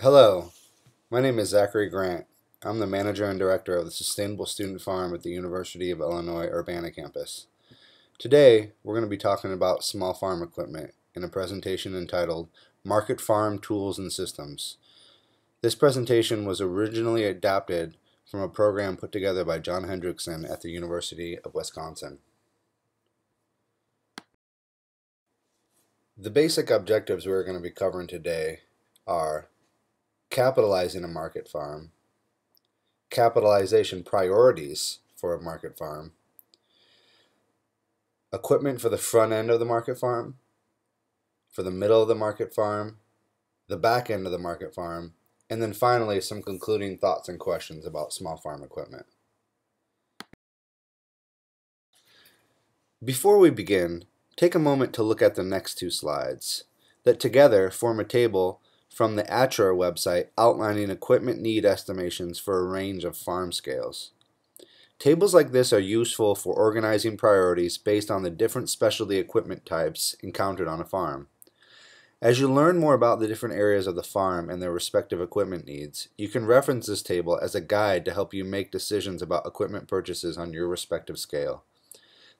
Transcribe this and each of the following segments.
Hello, my name is Zachary Grant. I'm the manager and director of the Sustainable Student Farm at the University of Illinois Urbana campus. Today, we're going to be talking about small farm equipment in a presentation entitled Market Farm Tools and Systems. This presentation was originally adapted from a program put together by John Hendrickson at the University of Wisconsin. The basic objectives we're going to be covering today are capitalizing a market farm, capitalization priorities for a market farm, equipment for the front end of the market farm, for the middle of the market farm, the back end of the market farm, and then finally some concluding thoughts and questions about small farm equipment. Before we begin, take a moment to look at the next two slides that together form a table from the ATRA website outlining equipment need estimations for a range of farm scales. Tables like this are useful for organizing priorities based on the different specialty equipment types encountered on a farm. As you learn more about the different areas of the farm and their respective equipment needs, you can reference this table as a guide to help you make decisions about equipment purchases on your respective scale.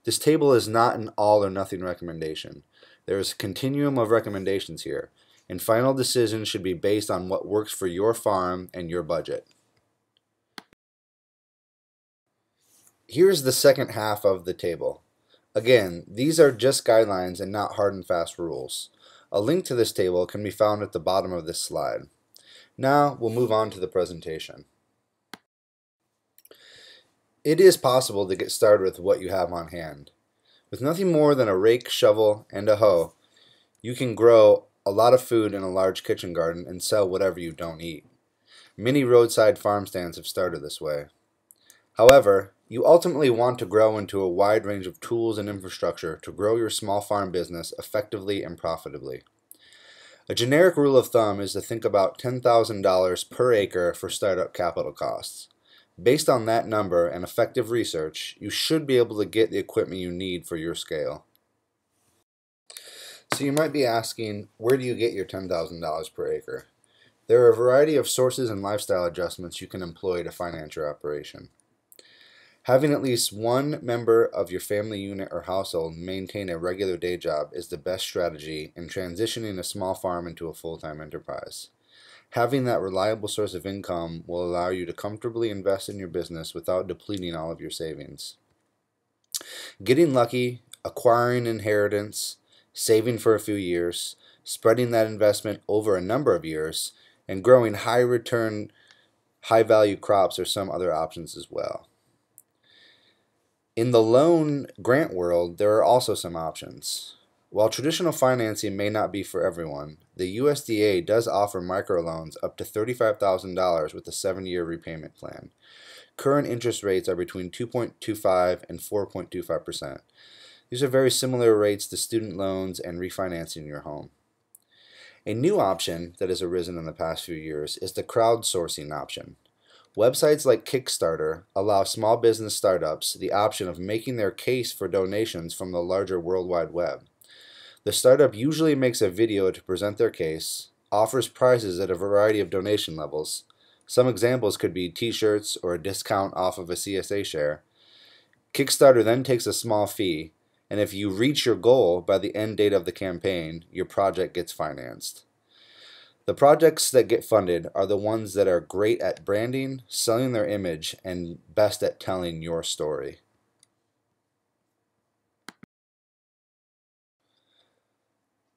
This table is not an all or nothing recommendation. There is a continuum of recommendations here, and final decisions should be based on what works for your farm and your budget. Here's the second half of the table. Again, these are just guidelines and not hard and fast rules. A link to this table can be found at the bottom of this slide. Now we'll move on to the presentation. It is possible to get started with what you have on hand. With nothing more than a rake, shovel, and a hoe, you can grow a lot of food in a large kitchen garden and sell whatever you don't eat. Many roadside farm stands have started this way. However, you ultimately want to grow into a wide range of tools and infrastructure to grow your small farm business effectively and profitably. A generic rule of thumb is to think about $10,000 per acre for startup capital costs. Based on that number and effective research, you should be able to get the equipment you need for your scale. So you might be asking, where do you get your $10,000 per acre? There are a variety of sources and lifestyle adjustments you can employ to finance your operation. Having at least one member of your family unit or household maintain a regular day job is the best strategy in transitioning a small farm into a full-time enterprise. Having that reliable source of income will allow you to comfortably invest in your business without depleting all of your savings. Getting lucky, acquiring inheritance, saving for a few years, spreading that investment over a number of years, and growing high return, high value crops are some other options as well. In the loan grant world, there are also some options. While traditional financing may not be for everyone, the USDA does offer microloans up to $35,000 with a 7-year repayment plan. Current interest rates are between 2.25 and 4.25%. These are very similar rates to student loans and refinancing your home. A new option that has arisen in the past few years is the crowdsourcing option. Websites like Kickstarter allow small business startups the option of making their case for donations from the larger World Wide Web. The startup usually makes a video to present their case, offers prizes at a variety of donation levels. Some examples could be t-shirts or a discount off of a CSA share. Kickstarter then takes a small fee, and if you reach your goal by the end date of the campaign, your project gets financed. The projects that get funded are the ones that are great at branding, selling their image, and best at telling your story.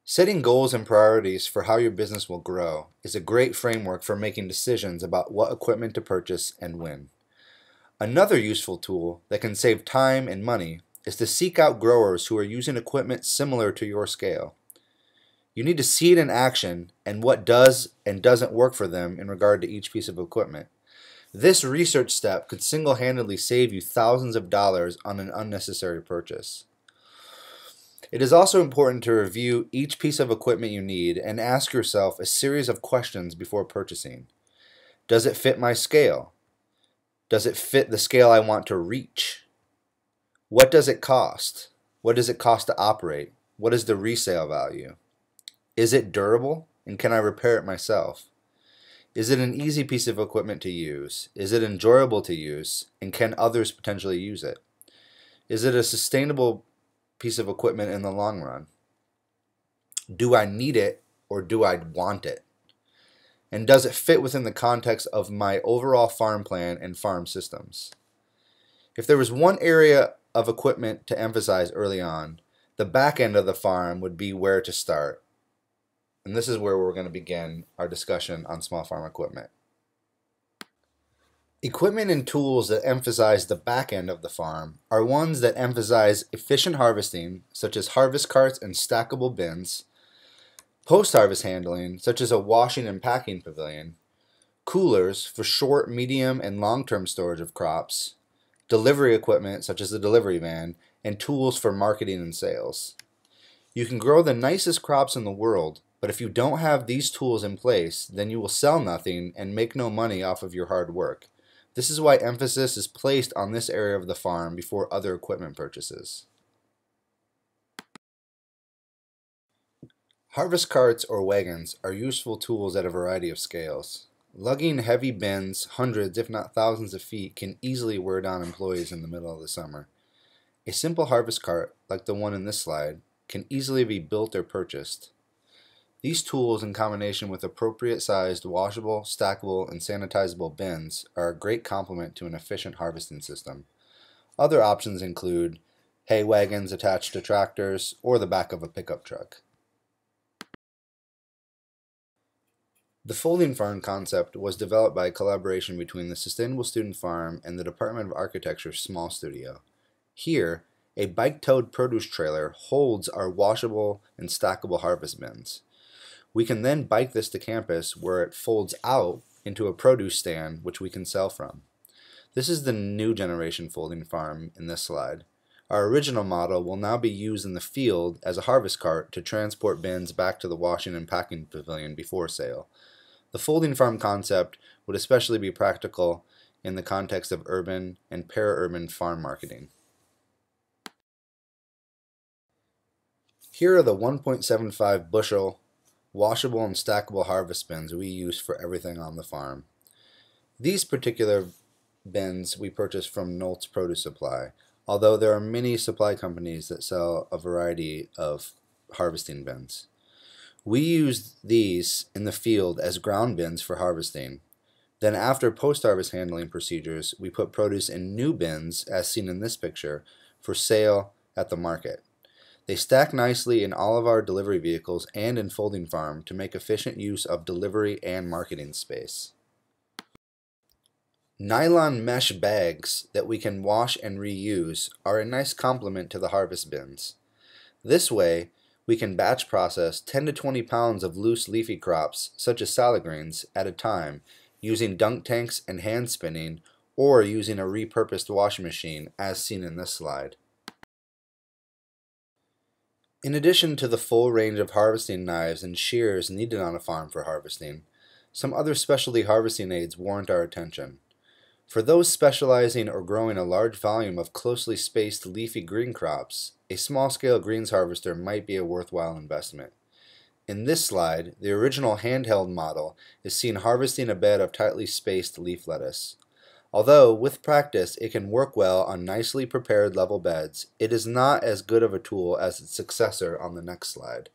Setting goals and priorities for how your business will grow is a great framework for making decisions about what equipment to purchase and when. Another useful tool that can save time and money is to seek out growers who are using equipment similar to your scale. You need to see it in action and what does and doesn't work for them in regard to each piece of equipment. This research step could single-handedly save you thousands of dollars on an unnecessary purchase. It is also important to review each piece of equipment you need and ask yourself a series of questions before purchasing. Does it fit my scale? Does it fit the scale I want to reach? What does it cost? What does it cost to operate? What is the resale value? Is it durable, and can I repair it myself? Is it an easy piece of equipment to use? Is it enjoyable to use? And can others potentially use it? Is it a sustainable piece of equipment in the long run? Do I need it or do I want it? And does it fit within the context of my overall farm plan and farm systems? If there was one area of equipment to emphasize early on, the back end of the farm would be where to start. And this is where we're going to begin our discussion on small farm equipment. Equipment and tools that emphasize the back end of the farm are ones that emphasize efficient harvesting, such as harvest carts and stackable bins, post-harvest handling, such as a washing and packing pavilion, coolers for short, medium, and long-term storage of crops, delivery equipment such as the delivery van, and tools for marketing and sales. You can grow the nicest crops in the world, but if you don't have these tools in place, then you will sell nothing and make no money off of your hard work. This is why emphasis is placed on this area of the farm before other equipment purchases. Harvest carts or wagons are useful tools at a variety of scales. Lugging heavy bins, hundreds if not thousands of feet, can easily wear down employees in the middle of the summer. A simple harvest cart, like the one in this slide, can easily be built or purchased. These tools, in combination with appropriate sized washable, stackable, and sanitizable bins, are a great complement to an efficient harvesting system. Other options include hay wagons attached to tractors or the back of a pickup truck. The folding farm concept was developed by a collaboration between the Sustainable Student Farm and the Department of Architecture's Small Studio. Here, a bike-towed produce trailer holds our washable and stackable harvest bins. We can then bike this to campus where it folds out into a produce stand which we can sell from. This is the new generation folding farm in this slide. Our original model will now be used in the field as a harvest cart to transport bins back to the washing and packing pavilion before sale. The folding farm concept would especially be practical in the context of urban and para-urban farm marketing. Here are the 1.75 bushel washable and stackable harvest bins we use for everything on the farm. These particular bins we purchased from Nolt's Produce Supply, although there are many supply companies that sell a variety of harvesting bins. We use these in the field as ground bins for harvesting. Then after post-harvest handling procedures, we put produce in new bins, as seen in this picture, for sale at the market. They stack nicely in all of our delivery vehicles and in Folding Farm to make efficient use of delivery and marketing space. Nylon mesh bags that we can wash and reuse are a nice complement to the harvest bins. This way, we can batch process 10 to 20 pounds of loose leafy crops, such as salad greens, at a time, using dunk tanks and hand spinning, or using a repurposed washing machine, as seen in this slide. In addition to the full range of harvesting knives and shears needed on a farm for harvesting, some other specialty harvesting aids warrant our attention. For those specializing or growing a large volume of closely spaced leafy green crops, a small-scale greens harvester might be a worthwhile investment. In this slide, the original handheld model is seen harvesting a bed of tightly spaced leaf lettuce. Although, with practice, it can work well on nicely prepared level beds, it is not as good of a tool as its successor on the next slide.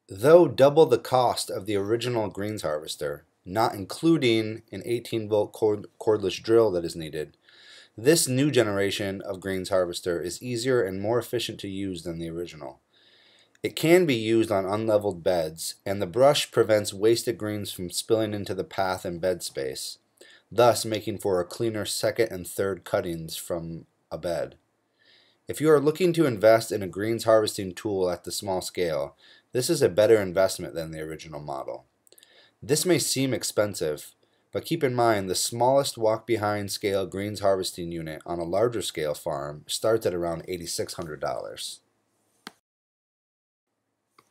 Though double the cost of the original greens harvester, not including an 18-volt cordless drill that is needed, this new generation of greens harvester is easier and more efficient to use than the original. It can be used on unleveled beds, and the brush prevents wasted greens from spilling into the path and bed space, thus making for a cleaner second and third cuttings from a bed. If you are looking to invest in a greens harvesting tool at the small scale, this is a better investment than the original model. This may seem expensive, but keep in mind the smallest walk-behind scale greens harvesting unit on a larger scale farm starts at around $8,600.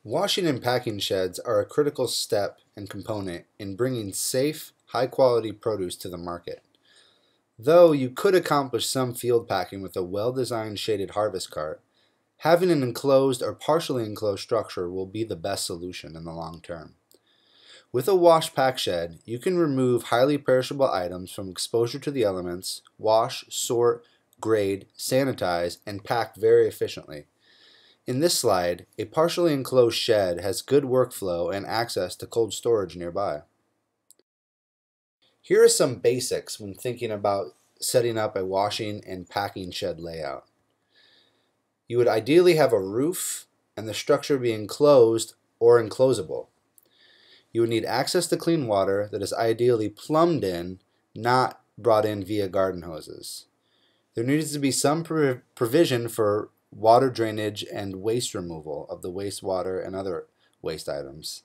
Washing and packing sheds are a critical step and component in bringing safe, high-quality produce to the market. Though you could accomplish some field packing with a well-designed shaded harvest cart, Having an enclosed or partially enclosed structure will be the best solution in the long term. With a wash pack shed, you can remove highly perishable items from exposure to the elements, wash, sort, grade, sanitize, and pack very efficiently. In this slide, a partially enclosed shed has good workflow and access to cold storage nearby. Here are some basics when thinking about setting up a washing and packing shed layout. You would ideally have a roof and the structure be enclosed or enclosable. You would need access to clean water that is ideally plumbed in, not brought in via garden hoses. There needs to be some provision for water drainage and waste removal of the wastewater and other waste items.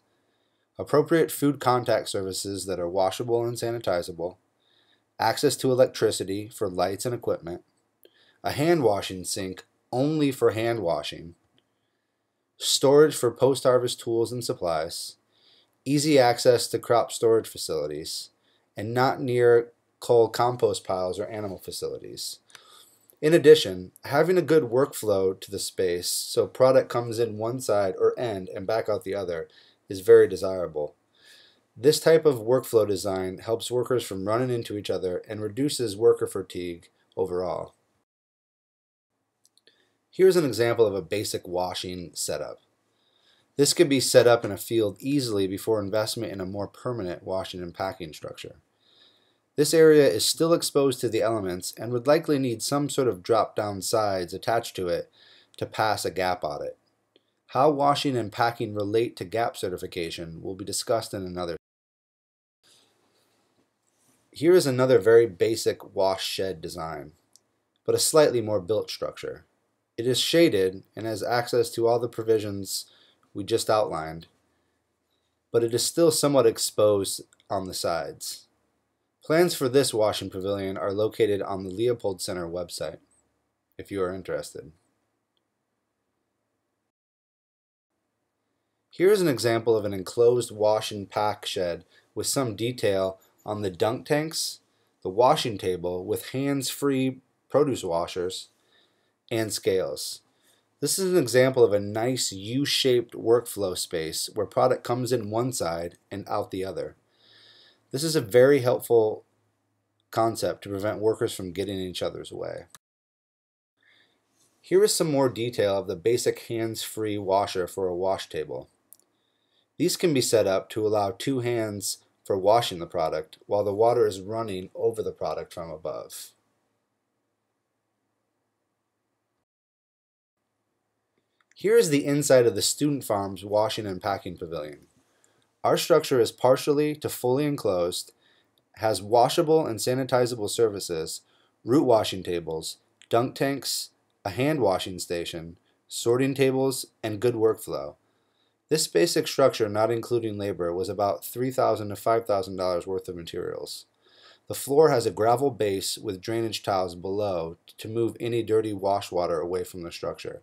Appropriate food contact surfaces that are washable and sanitizable, access to electricity for lights and equipment, a hand washing sink only for hand washing, storage for post-harvest tools and supplies, easy access to crop storage facilities, and not near coal compost piles or animal facilities. In addition, having a good workflow to the space so product comes in one side or end and back out the other is very desirable. This type of workflow design helps workers from running into each other and reduces worker fatigue overall. Here's an example of a basic washing setup. This could be set up in a field easily before investment in a more permanent washing and packing structure. This area is still exposed to the elements and would likely need some sort of drop-down sides attached to it to pass a GAP audit. How washing and packing relate to GAP certification will be discussed in another. Here is another very basic wash shed design, but a slightly more built structure. It is shaded and has access to all the provisions we just outlined, but it is still somewhat exposed on the sides. Plans for this washing pavilion are located on the Leopold Center website, if you are interested. Here is an example of an enclosed wash and pack shed with some detail on the dunk tanks, the washing table with hands-free produce washers, and scales. This is an example of a nice U-shaped workflow space where product comes in one side and out the other. This is a very helpful concept to prevent workers from getting in each other's way. Here is some more detail of the basic hands-free washer for a wash table. These can be set up to allow two hands for washing the product while the water is running over the product from above. Here is the inside of the Student Farms washing and packing pavilion. Our structure is partially to fully enclosed, has washable and sanitizable surfaces, root washing tables, dunk tanks, a hand washing station, sorting tables, and good workflow. This basic structure, not including labor, was about $3,000 to $5,000 worth of materials. The floor has a gravel base with drainage tiles below to move any dirty wash water away from the structure.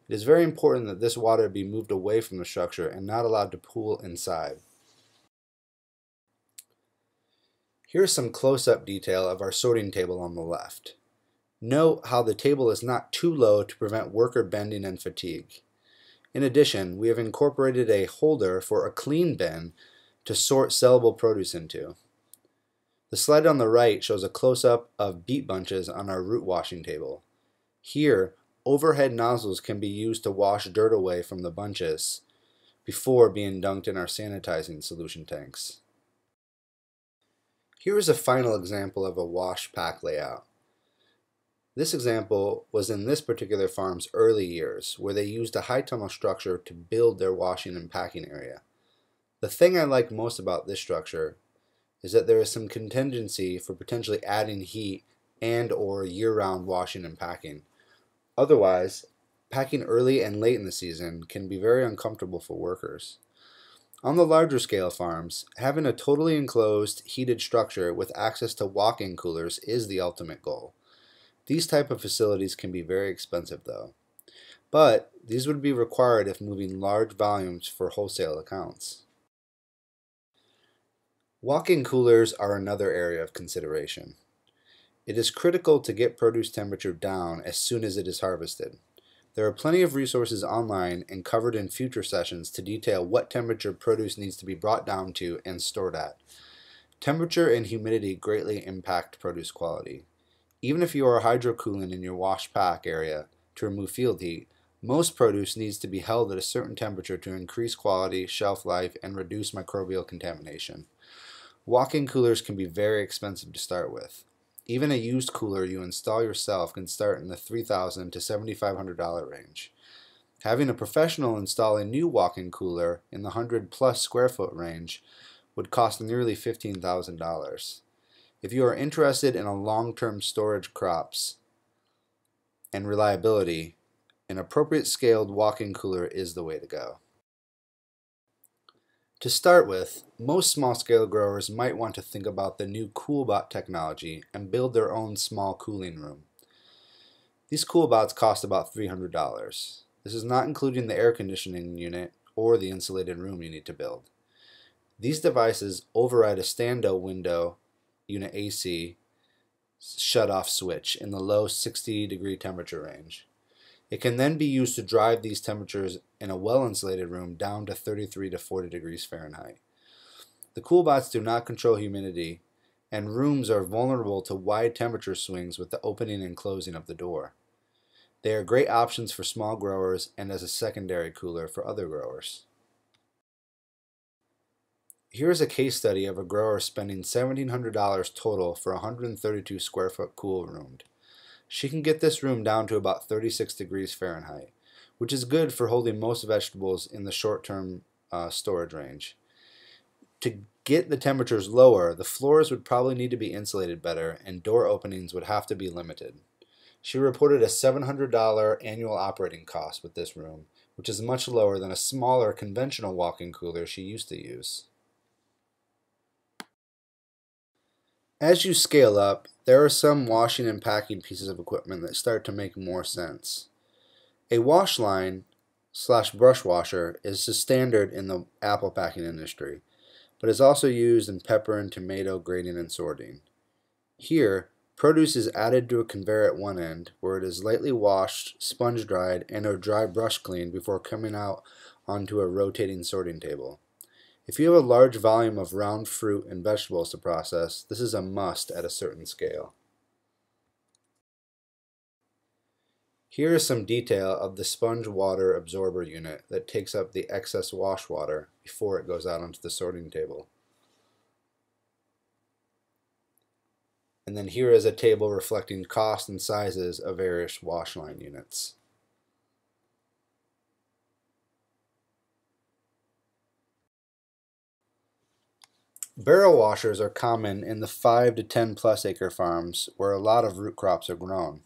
It is very important that this water be moved away from the structure and not allowed to pool inside. Here is some close-up detail of our sorting table on the left. Note how the table is not too low to prevent worker bending and fatigue. In addition, we have incorporated a holder for a clean bin to sort sellable produce into. The slide on the right shows a close-up of beet bunches on our root washing table. Here, overhead nozzles can be used to wash dirt away from the bunches before being dunked in our sanitizing solution tanks. Here is a final example of a wash pack layout. This example was in this particular farm's early years, where they used a high tunnel structure to build their washing and packing area. The thing I like most about this structure is that there is some contingency for potentially adding heat and or year-round washing and packing. Otherwise, packing early and late in the season can be very uncomfortable for workers. On the larger scale farms, having a totally enclosed, heated structure with access to walk-in coolers is the ultimate goal. These type of facilities can be very expensive though, but these would be required if moving large volumes for wholesale accounts. Walk-in coolers are another area of consideration. It is critical to get produce temperature down as soon as it is harvested. There are plenty of resources online and covered in future sessions to detail what temperature produce needs to be brought down to and stored at. Temperature and humidity greatly impact produce quality. Even if you are hydrocooling in your wash pack area to remove field heat, most produce needs to be held at a certain temperature to increase quality, shelf life, and reduce microbial contamination. Walk-in coolers can be very expensive to start with. Even a used cooler you install yourself can start in the $3,000 to $7,500 range. Having a professional install a new walk-in cooler in the 100+ square foot range would cost nearly $15,000. If you are interested in a long-term storage crops and reliability, an appropriate scaled walk-in cooler is the way to go. To start with, most small-scale growers might want to think about the new CoolBot technology and build their own small cooling room. These CoolBots cost about $300. This is not including the air conditioning unit or the insulated room you need to build. These devices override a stand-up window unit AC shut-off switch in the low 60-degree temperature range. It can then be used to drive these temperatures in a well-insulated room down to 33 to 40 degrees Fahrenheit. The CoolBots do not control humidity, and rooms are vulnerable to wide temperature swings with the opening and closing of the door. They are great options for small growers and as a secondary cooler for other growers. Here is a case study of a grower spending $1,700 total for a 132 square foot cool room. She can get this room down to about 36 degrees Fahrenheit, which is good for holding most vegetables in the short-term storage range. To get the temperatures lower, the floors would probably need to be insulated better and door openings would have to be limited. She reported a $700 annual operating cost with this room, which is much lower than a smaller conventional walk-in cooler she used to use. As you scale up, there are some washing and packing pieces of equipment that start to make more sense. A wash line / brush washer is the standard in the apple packing industry, but is also used in pepper and tomato grading and sorting. Here, produce is added to a conveyor at one end, where it is lightly washed, sponge dried, and or dry brush cleaned before coming out onto a rotating sorting table. If you have a large volume of round fruit and vegetables to process, this is a must at a certain scale. Here is some detail of the sponge water absorber unit that takes up the excess wash water before it goes out onto the sorting table. And then here is a table reflecting cost and sizes of various wash line units. Barrel washers are common in the 5 to 10+ acre farms where a lot of root crops are grown.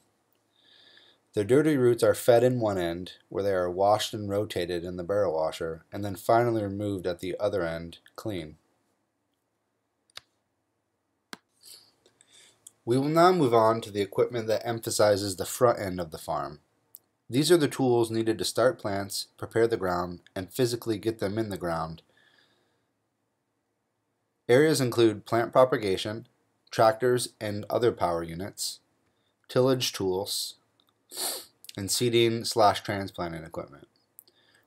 The dirty roots are fed in one end, where they are washed and rotated in the barrel washer, and then finally removed at the other end clean. We will now move on to the equipment that emphasizes the front end of the farm. These are the tools needed to start plants, prepare the ground, and physically get them in the ground. Areas include plant propagation, tractors and other power units, tillage tools, and seeding / transplanting equipment.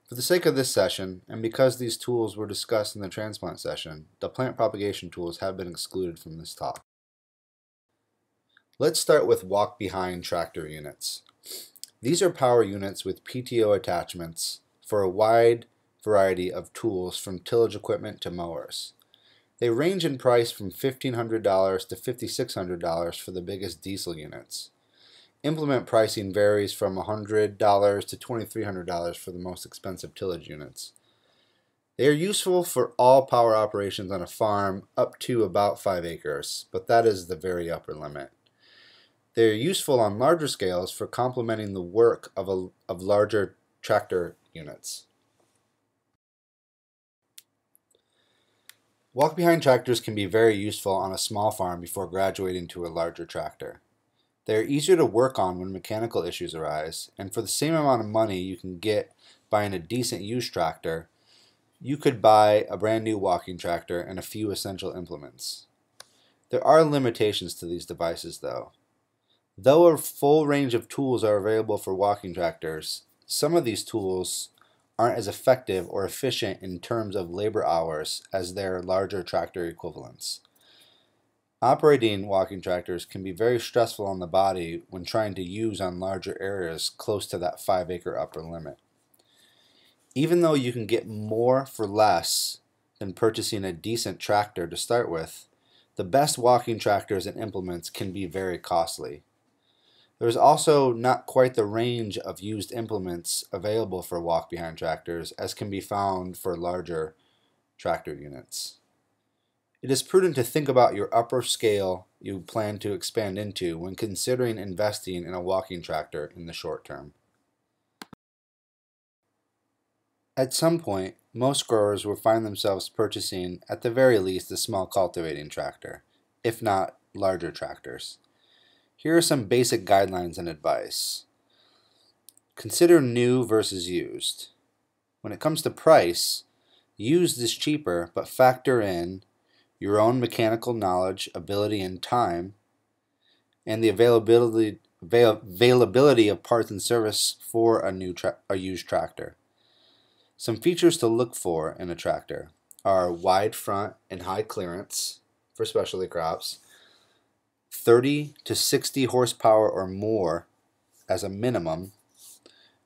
For the sake of this session, and because these tools were discussed in the transplant session, the plant propagation tools have been excluded from this talk. Let's start with walk-behind tractor units. These are power units with PTO attachments for a wide variety of tools from tillage equipment to mowers. They range in price from $1,500 to $5,600 for the biggest diesel units. Implement pricing varies from $100 to $2,300 for the most expensive tillage units. They are useful for all power operations on a farm up to about 5 acres, but that is the very upper limit. They are useful on larger scales for complementing the work of larger tractor units. Walk-behind tractors can be very useful on a small farm before graduating to a larger tractor. They are easier to work on when mechanical issues arise, and for the same amount of money you can get buying a decent used tractor, you could buy a brand new walking tractor and a few essential implements. There are limitations to these devices though. Though a full range of tools are available for walking tractors, some of these tools aren't as effective or efficient in terms of labor hours as their larger tractor equivalents. Operating walking tractors can be very stressful on the body when trying to use on larger areas close to that 5-acre upper limit. Even though you can get more for less than purchasing a decent tractor to start with, the best walking tractors and implements can be very costly. There's also not quite the range of used implements available for walk-behind tractors as can be found for larger tractor units. It is prudent to think about your upper scale you plan to expand into when considering investing in a walking tractor in the short term. At some point, most growers will find themselves purchasing, at the very least, a small cultivating tractor, if not larger tractors. Here are some basic guidelines and advice. Consider new versus used. When it comes to price, used is cheaper, but factor in your own mechanical knowledge, ability, and time, and the availability of parts and service for a used tractor. Some features to look for in a tractor are wide front and high clearance for specialty crops, 30 to 60 horsepower or more as a minimum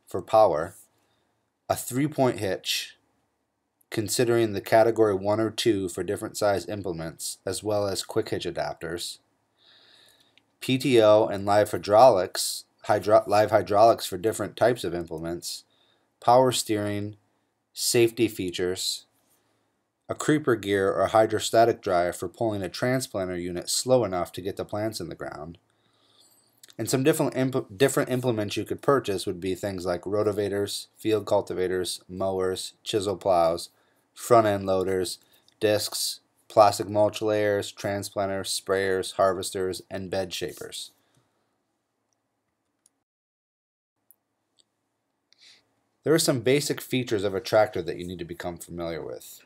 for power, a 3-point hitch, considering the category 1 or 2 for different size implements, as well as quick hitch adapters, PTO and live hydraulics for different types of implements, power steering, safety features, a creeper gear or hydrostatic drive for pulling a transplanter unit slow enough to get the plants in the ground. And some different implements you could purchase would be things like rotavators, field cultivators, mowers, chisel plows, front-end loaders, discs, plastic mulch layers, transplanters, sprayers, harvesters, and bed shapers. There are some basic features of a tractor that you need to become familiar with.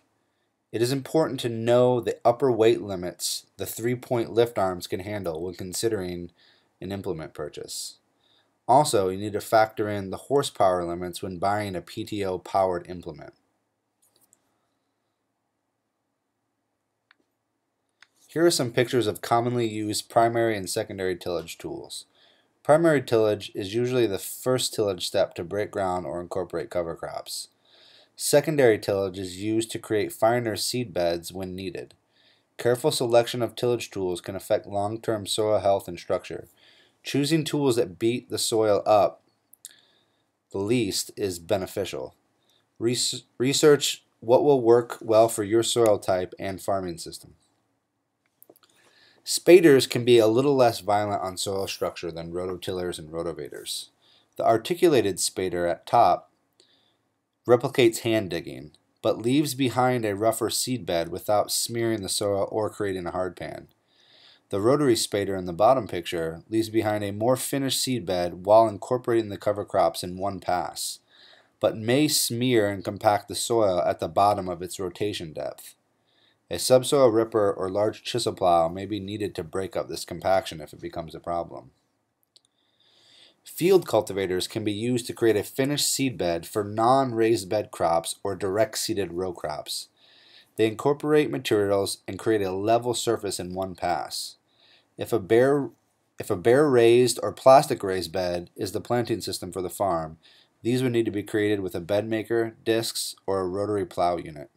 It is important to know the upper weight limits the 3-point lift arms can handle when considering an implement purchase. Also, you need to factor in the horsepower limits when buying a PTO powered implement. Here are some pictures of commonly used primary and secondary tillage tools. Primary tillage is usually the first tillage step to break ground or incorporate cover crops. Secondary tillage is used to create finer seed beds when needed. Careful selection of tillage tools can affect long-term soil health and structure. Choosing tools that beat the soil up the least is beneficial. Research what will work well for your soil type and farming system. Spaders can be a little less violent on soil structure than rototillers and rotovators. The articulated spader at top replicates hand digging, but leaves behind a rougher seed bed without smearing the soil or creating a hard pan. The rotary spader in the bottom picture leaves behind a more finished seed bed while incorporating the cover crops in one pass, but may smear and compact the soil at the bottom of its rotation depth. A subsoil ripper or large chisel plow may be needed to break up this compaction if it becomes a problem. Field cultivators can be used to create a finished seed bed for non-raised bed crops or direct seeded row crops. They incorporate materials and create a level surface in one pass. If a bare raised or plastic raised bed is the planting system for the farm, these would need to be created with a bed maker, discs, or a rotary plow unit.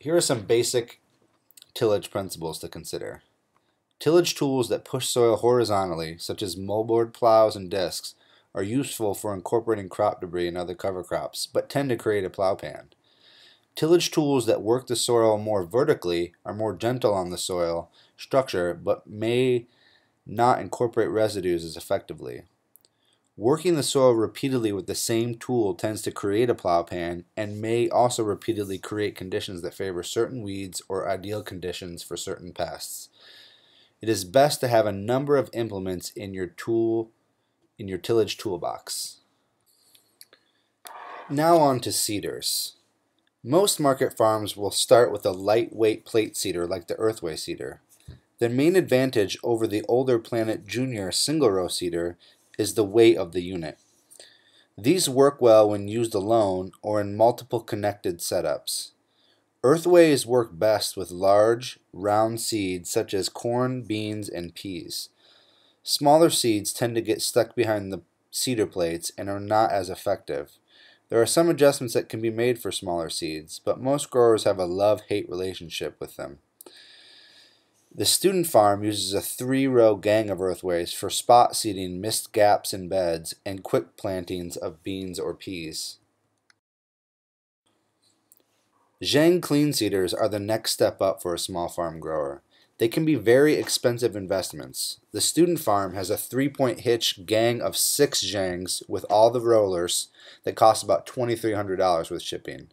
Here are some basic tillage principles to consider. Tillage tools that push soil horizontally, such as moldboard plows and discs, are useful for incorporating crop debris and other cover crops, but tend to create a plow pan. Tillage tools that work the soil more vertically are more gentle on the soil structure, but may not incorporate residues as effectively. Working the soil repeatedly with the same tool tends to create a plow pan and may also repeatedly create conditions that favor certain weeds or ideal conditions for certain pests. It is best to have a number of implements in your tillage toolbox. Now on to seeders. Most market farms will start with a lightweight plate seeder like the Earthway seeder. Their main advantage over the older Planet Junior single row seeder is the weight of the unit. These work well when used alone or in multiple connected setups. Earthways work best with large, round seeds such as corn, beans, and peas. Smaller seeds tend to get stuck behind the seeder plates and are not as effective. There are some adjustments that can be made for smaller seeds, but most growers have a love-hate relationship with them. The student farm uses a 3-row gang of earthways for spot seeding missed gaps in beds and quick plantings of beans or peas. Zhang clean seeders are the next step up for a small farm grower. They can be very expensive investments. The student farm has a 3-point hitch gang of 6 Zhangs with all the rollers that cost about $2,300 with shipping.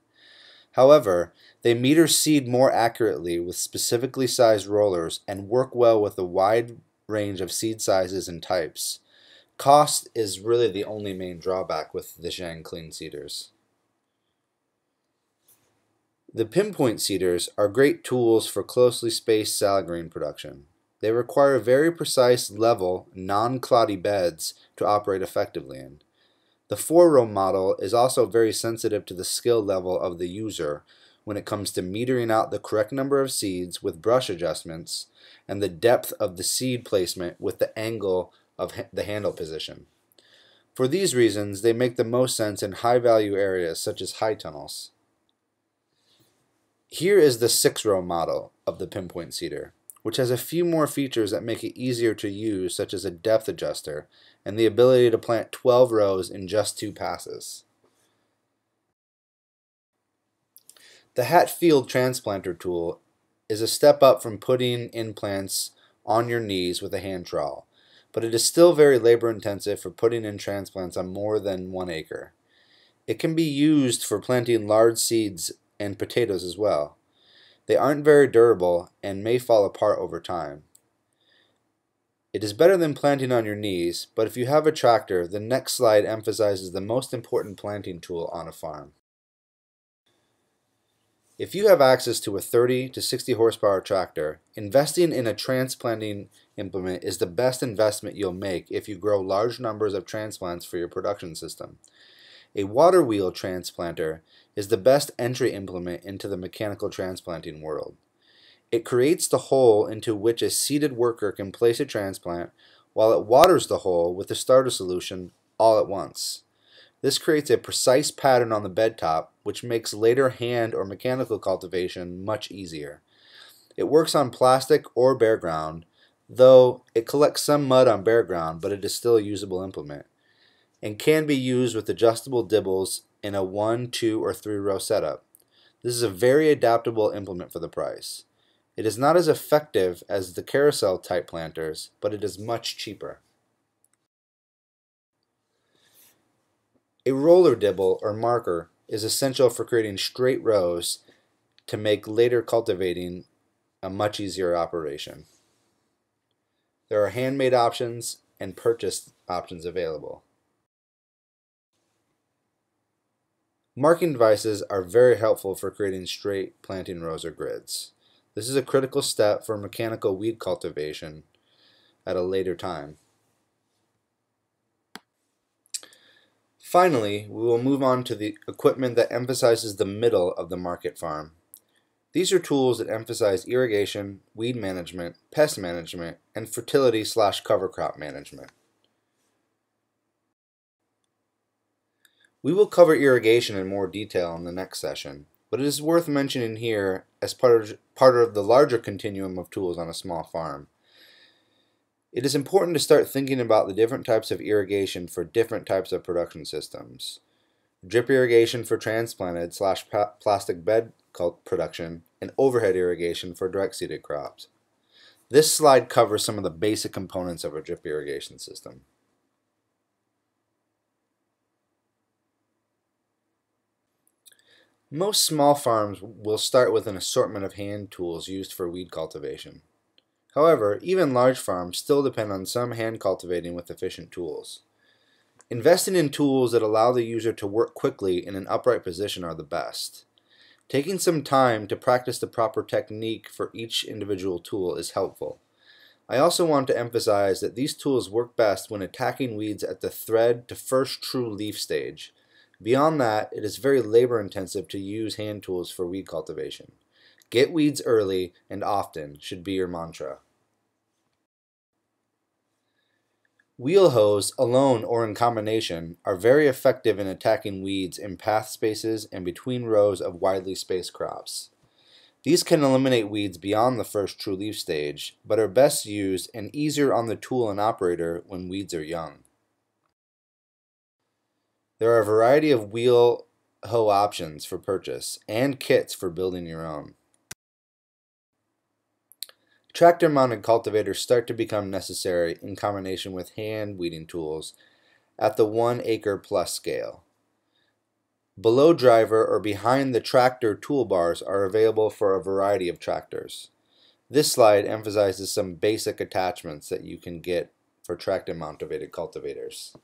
However, they meter seed more accurately with specifically sized rollers and work well with a wide range of seed sizes and types. Cost is really the only main drawback with the Zhang clean seeders. The pinpoint seeders are great tools for closely spaced salad green production. They require very precise, level, non-cloddy beds to operate effectively in. The 4-row model is also very sensitive to the skill level of the user when it comes to metering out the correct number of seeds with brush adjustments and the depth of the seed placement with the angle of the handle position. For these reasons, they make the most sense in high-value areas such as high tunnels. Here is the 6-row model of the pinpoint seeder, which has a few more features that make it easier to use, such as a depth adjuster and the ability to plant 12 rows in just 2 passes. The Hatfield transplanter tool is a step up from putting in plants on your knees with a hand trowel, but it is still very labor intensive for putting in transplants on more than 1 acre. It can be used for planting large seeds and potatoes as well. They aren't very durable and may fall apart over time. It is better than planting on your knees, but if you have a tractor, the next slide emphasizes the most important planting tool on a farm. If you have access to a 30 to 60 horsepower tractor, investing in a transplanting implement is the best investment you'll make if you grow large numbers of transplants for your production system. A water wheel transplanter is the best entry implement into the mechanical transplanting world. It creates the hole into which a seated worker can place a transplant while it waters the hole with the starter solution all at once. This creates a precise pattern on the bed top, which makes later hand or mechanical cultivation much easier. It works on plastic or bare ground, though it collects some mud on bare ground, but it is still a usable implement, and can be used with adjustable dibbles in a 1, 2, or 3-row setup. This is a very adaptable implement for the price. It is not as effective as the carousel type planters, but it is much cheaper. A roller dibble or marker is essential for creating straight rows to make later cultivating a much easier operation. There are handmade options and purchased options available. Marking devices are very helpful for creating straight planting rows or grids. This is a critical step for mechanical weed cultivation at a later time. Finally, we will move on to the equipment that emphasizes the middle of the market farm. These are tools that emphasize irrigation, weed management, pest management, and fertility/cover crop management. We will cover irrigation in more detail in the next session, but it is worth mentioning here as part of the larger continuum of tools on a small farm. It is important to start thinking about the different types of irrigation for different types of production systems. Drip irrigation for transplanted/plastic bed production, and overhead irrigation for direct seeded crops. This slide covers some of the basic components of a drip irrigation system. Most small farms will start with an assortment of hand tools used for weed cultivation. However, even large farms still depend on some hand cultivating with efficient tools. Investing in tools that allow the user to work quickly in an upright position are the best. Taking some time to practice the proper technique for each individual tool is helpful. I also want to emphasize that these tools work best when attacking weeds at the thread to first true leaf stage. Beyond that, it is very labor intensive to use hand tools for weed cultivation. Get weeds early and often should be your mantra. Wheel hoes, alone or in combination, are very effective in attacking weeds in path spaces and between rows of widely spaced crops. These can eliminate weeds beyond the first true leaf stage, but are best used and easier on the tool and operator when weeds are young. There are a variety of wheel hoe options for purchase and kits for building your own. Tractor-mounted cultivators start to become necessary in combination with hand weeding tools at the 1 acre plus scale. Below driver or behind the tractor toolbars are available for a variety of tractors. This slide emphasizes some basic attachments that you can get for tractor-mounted cultivators.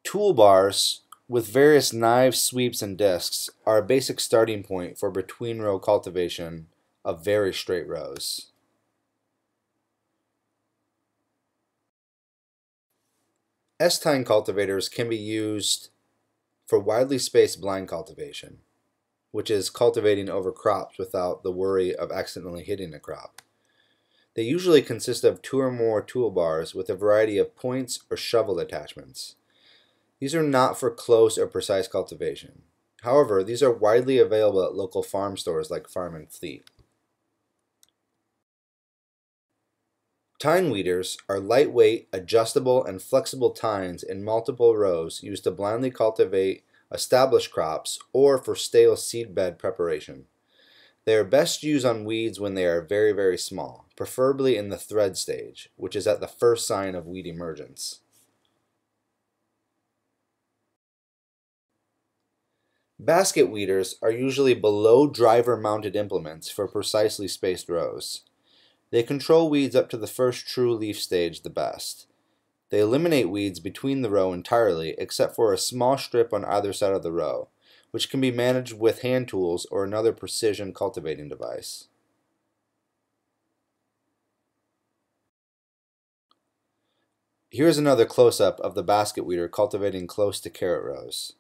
Toolbars with various knives, sweeps, and discs are a basic starting point for between-row cultivation of very straight rows. S-tine cultivators can be used for widely spaced blind cultivation, which is cultivating over crops without the worry of accidentally hitting a crop. They usually consist of 2 or more toolbars with a variety of points or shovel attachments. These are not for close or precise cultivation. However, these are widely available at local farm stores like Farm and Fleet. Tine weeders are lightweight, adjustable, and flexible tines in multiple rows used to blindly cultivate established crops or for stale seed bed preparation. They are best used on weeds when they are very, very small, preferably in the thread stage, which is at the first sign of weed emergence. Basket weeders are usually below driver-mounted implements for precisely spaced rows. They control weeds up to the first true leaf stage the best. They eliminate weeds between the row entirely except for a small strip on either side of the row, which can be managed with hand tools or another precision cultivating device. Here's another close-up of the basket weeder cultivating close to carrot rows.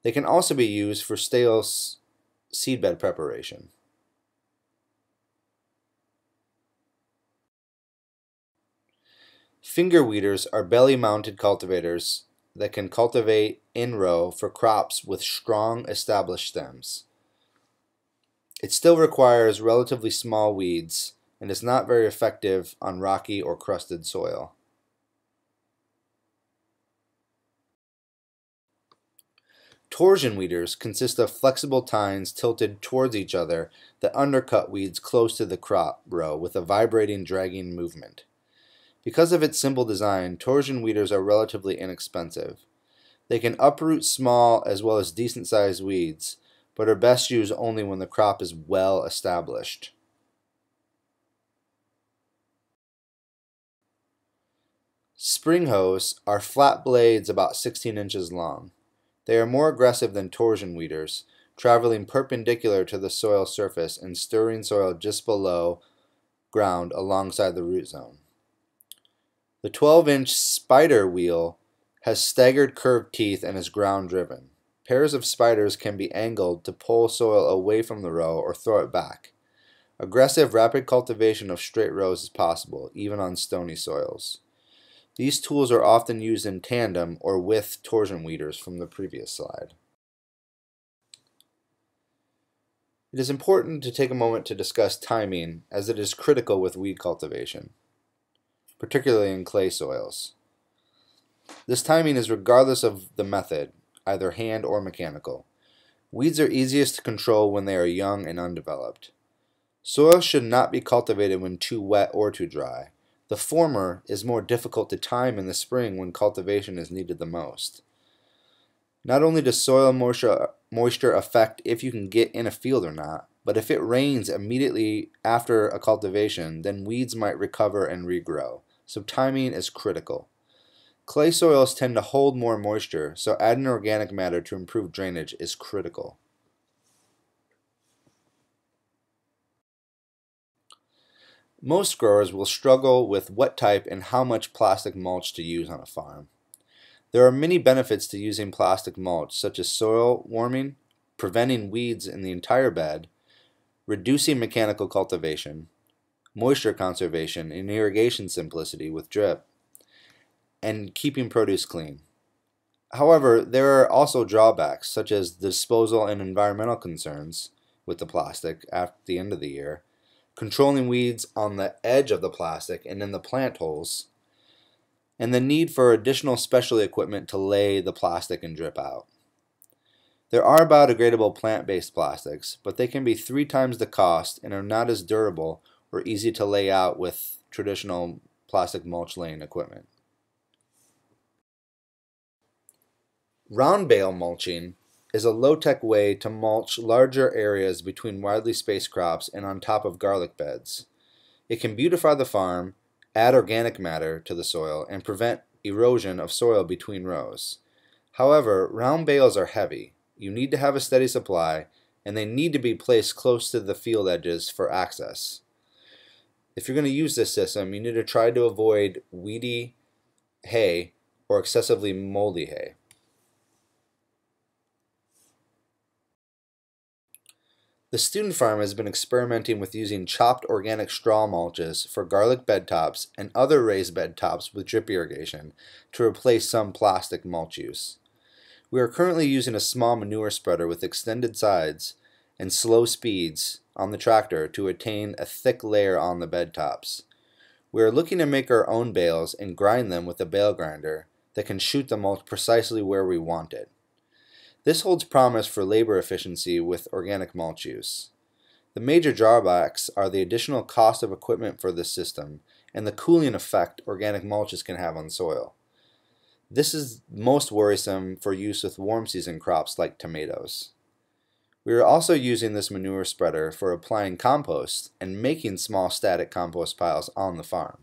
They can also be used for stale seedbed preparation. Finger weeders are belly-mounted cultivators that can cultivate in row for crops with strong established stems. It still requires relatively small weeds and is not very effective on rocky or crusted soil. Torsion weeders consist of flexible tines tilted towards each other that undercut weeds close to the crop row with a vibrating, dragging movement. Because of its simple design, torsion weeders are relatively inexpensive. They can uproot small as well as decent-sized weeds, but are best used only when the crop is well established. Spring hoes are flat blades about 16 inches long. They are more aggressive than torsion weeders, traveling perpendicular to the soil surface and stirring soil just below ground alongside the root zone. The 12-inch spider wheel has staggered curved teeth and is ground driven. Pairs of spiders can be angled to pull soil away from the row or throw it back. Aggressive, rapid cultivation of straight rows is possible, even on stony soils. These tools are often used in tandem or with torsion weeders from the previous slide. It is important to take a moment to discuss timing, as it is critical with weed cultivation, particularly in clay soils. This timing is regardless of the method, either hand or mechanical. Weeds are easiest to control when they are young and undeveloped. Soil should not be cultivated when too wet or too dry. The former is more difficult to time in the spring when cultivation is needed the most. Not only does soil moisture affect if you can get in a field or not, but if it rains immediately after a cultivation, then weeds might recover and regrow. So timing is critical. Clay soils tend to hold more moisture, so adding organic matter to improve drainage is critical. Most growers will struggle with what type and how much plastic mulch to use on a farm. There are many benefits to using plastic mulch, such as soil warming, preventing weeds in the entire bed, reducing mechanical cultivation, moisture conservation, and irrigation simplicity with drip, and keeping produce clean. However, there are also drawbacks, such as disposal and environmental concerns with the plastic at the end of the year, controlling weeds on the edge of the plastic and in the plant holes, and the need for additional special equipment to lay the plastic and drip out. There are biodegradable plant-based plastics, but they can be 3 times the cost and are not as durable or easy to lay out with traditional plastic mulch laying equipment. Round bale mulching is a low-tech way to mulch larger areas between widely spaced crops and on top of garlic beds. It can beautify the farm, add organic matter to the soil, and prevent erosion of soil between rows. However, round bales are heavy. You need to have a steady supply, and they need to be placed close to the field edges for access. If you're going to use this system, you need to try to avoid weedy hay or excessively moldy hay. The student farm has been experimenting with using chopped organic straw mulches for garlic bed tops and other raised bed tops with drip irrigation to replace some plastic mulch use. We are currently using a small manure spreader with extended sides and slow speeds on the tractor to attain a thick layer on the bed tops. We are looking to make our own bales and grind them with a bale grinder that can shoot the mulch precisely where we want it. This holds promise for labor efficiency with organic mulch use. The major drawbacks are the additional cost of equipment for this system and the cooling effect organic mulches can have on soil. This is most worrisome for use with warm season crops like tomatoes. We are also using this manure spreader for applying compost and making small static compost piles on the farm.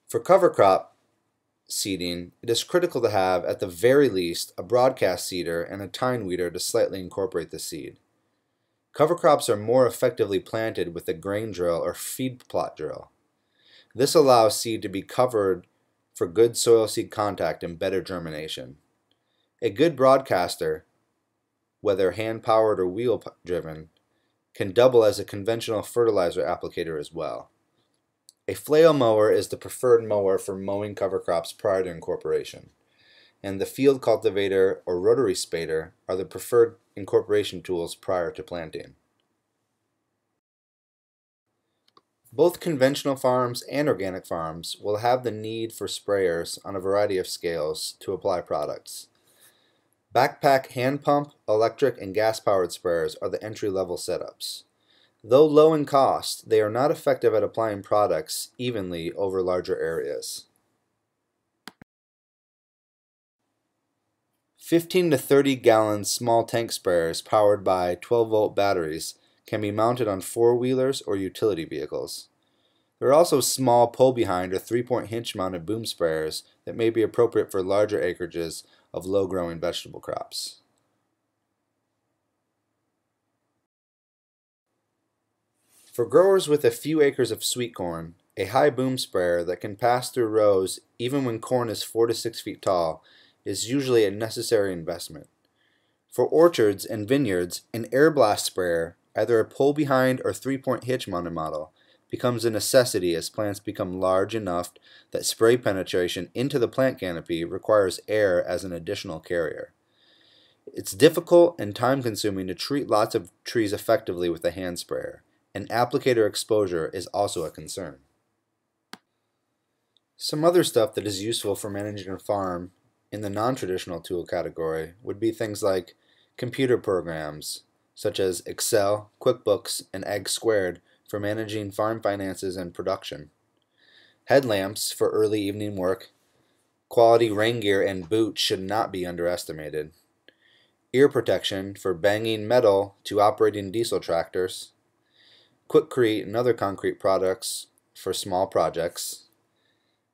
For cover crop seeding, it is critical to have, at the very least, a broadcast seeder and a tine weeder to slightly incorporate the seed. Cover crops are more effectively planted with a grain drill or feed plot drill. This allows seed to be covered for good soil seed contact and better germination. A good broadcaster, whether hand-powered or wheel-driven, can double as a conventional fertilizer applicator as well. A flail mower is the preferred mower for mowing cover crops prior to incorporation, and the field cultivator or rotary spader are the preferred incorporation tools prior to planting. Both conventional farms and organic farms will have the need for sprayers on a variety of scales to apply products. Backpack hand pump, electric, and gas-powered sprayers are the entry-level setups. Though low in cost, they are not effective at applying products evenly over larger areas. 15 to 30 gallon small tank sprayers powered by 12-volt batteries can be mounted on four-wheelers or utility vehicles. There are also small pull-behind or 3-point hinge mounted boom sprayers that may be appropriate for larger acreages of low-growing vegetable crops. For growers with a few acres of sweet corn, a high boom sprayer that can pass through rows even when corn is 4 to 6 feet tall is usually a necessary investment. For orchards and vineyards, an air blast sprayer, either a pull-behind or 3-point hitch mounted model, becomes a necessity as plants become large enough that spray penetration into the plant canopy requires air as an additional carrier. It's difficult and time-consuming to treat lots of trees effectively with a hand sprayer, and applicator exposure is also a concern. Some other stuff that is useful for managing a farm in the non-traditional tool category would be things like computer programs such as Excel, QuickBooks, and Egg Squared for managing farm finances and production, headlamps for early evening work, quality rain gear and boots should not be underestimated, ear protection for banging metal to operating diesel tractors, Quikrete and other concrete products for small projects,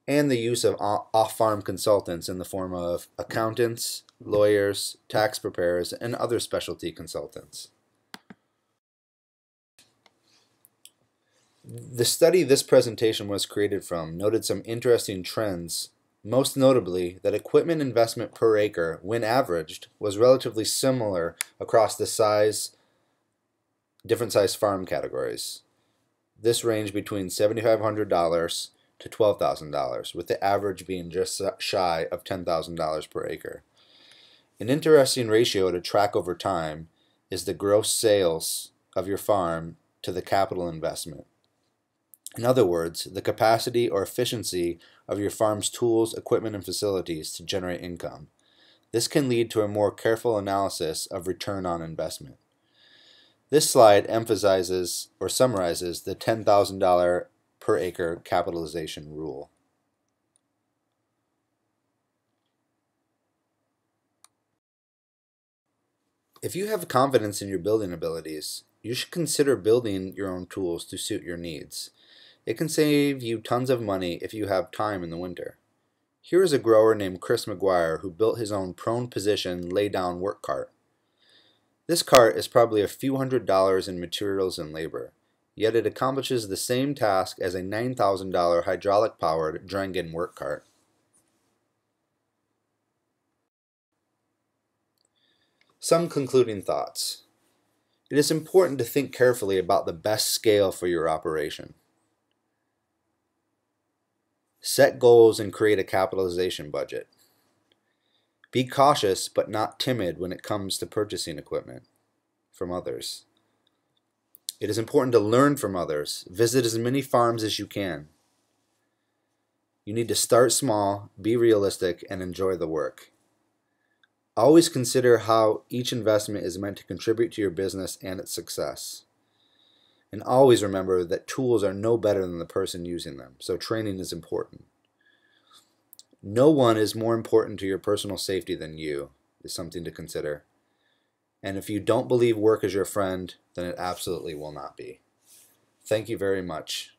and the use of off-farm consultants in the form of accountants, lawyers, tax preparers, and other specialty consultants. The study this presentation was created from noted some interesting trends, most notably that equipment investment per acre, when averaged, was relatively similar across the different size farm categories. This ranged between $7,500 to $12,000, with the average being just shy of $10,000 per acre. An interesting ratio to track over time is the gross sales of your farm to the capital investment. In other words, the capacity or efficiency of your farm's tools, equipment, and facilities to generate income. This can lead to a more careful analysis of return on investment. This slide emphasizes or summarizes the $10,000 per acre capitalization rule. If you have confidence in your building abilities, you should consider building your own tools to suit your needs. It can save you tons of money if you have time in the winter. Here is a grower named Chris McGuire who built his own prone position lay-down work cart. This cart is probably a few $100s in materials and labor, yet it accomplishes the same task as a $9,000 hydraulic-powered Drangen work cart. Some concluding thoughts. It is important to think carefully about the best scale for your operation. Set goals and create a capitalization budget. Be cautious but not timid when it comes to purchasing equipment from others. It is important to learn from others. Visit as many farms as you can. You need to start small, be realistic, and enjoy the work. Always consider how each investment is meant to contribute to your business and its success. And always remember that tools are no better than the person using them, so training is important. No one is more important to your personal safety than you, is something to consider. And if you don't believe work is your friend, then it absolutely will not be. Thank you very much.